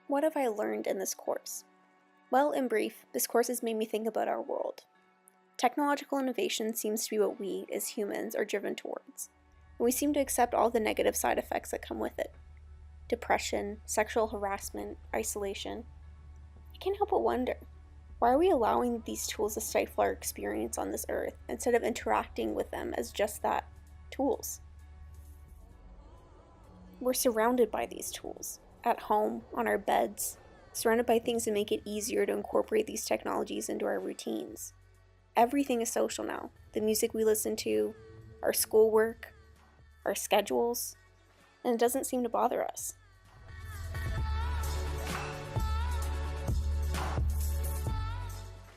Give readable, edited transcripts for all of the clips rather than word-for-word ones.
What have I learned in this course? Well, in brief, this course has made me think about our world. Technological innovation seems to be what we, as humans, are driven towards, and we seem to accept all the negative side effects that come with it. Depression, sexual harassment, isolation. I can't help but wonder, why are we allowing these tools to stifle our experience on this earth instead of interacting with them as just that, tools? We're surrounded by these tools, at home, on our beds, surrounded by things that make it easier to incorporate these technologies into our routines. Everything is social now. The music we listen to, our schoolwork, our schedules, and it doesn't seem to bother us.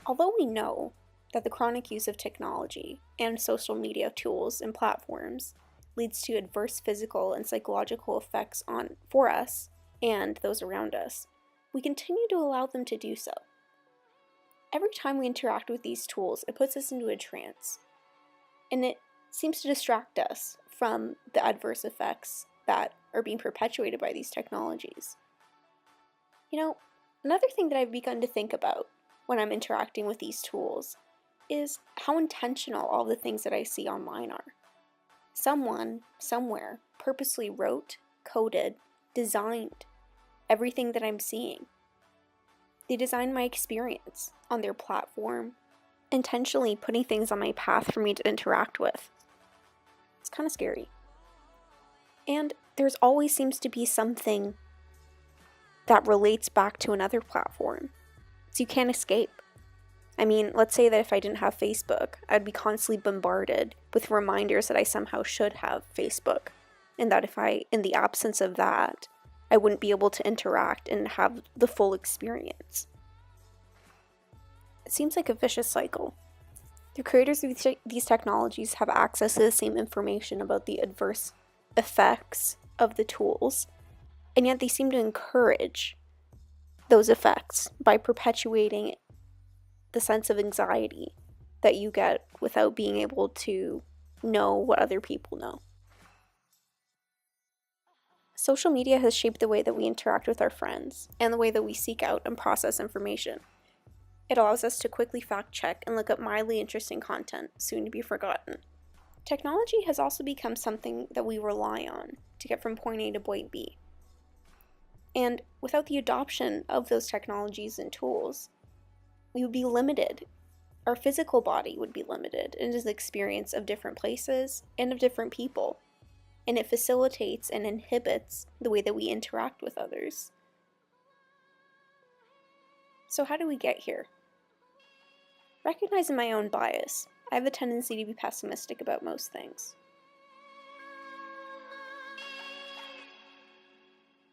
Although we know that the chronic use of technology and social media tools and platforms leads to adverse physical and psychological effects for us and those around us, we continue to allow them to do so. Every time we interact with these tools, it puts us into a trance, and it seems to distract us from the adverse effects that are being perpetuated by these technologies. Another thing that I've begun to think about when I'm interacting with these tools is how intentional all the things that I see online are. Someone, somewhere, purposely wrote, coded, designed everything that I'm seeing. They designed my experience on their platform, intentionally putting things on my path for me to interact with. It's kind of scary. And there's always seems to be something that relates back to another platform. So you can't escape. I mean, let's say that if I didn't have Facebook, I'd be constantly bombarded with reminders that I somehow should have Facebook, and that in the absence of that, I wouldn't be able to interact and have the full experience. It seems like a vicious cycle. The creators of these technologies have access to the same information about the adverse effects of the tools, and yet they seem to encourage those effects by perpetuating the sense of anxiety that you get without being able to know what other people know. Social media has shaped the way that we interact with our friends and the way that we seek out and process information. It allows us to quickly fact check and look up mildly interesting content, soon to be forgotten. Technology has also become something that we rely on to get from point A to point B. And without the adoption of those technologies and tools, we would be limited. Our physical body would be limited in its experience of different places and of different people. And it facilitates and inhibits the way that we interact with others. So how do we get here? Recognizing my own bias, I have a tendency to be pessimistic about most things.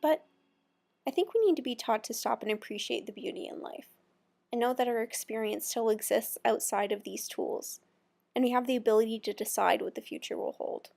But I think we need to be taught to stop and appreciate the beauty in life, and know that our experience still exists outside of these tools, and we have the ability to decide what the future will hold.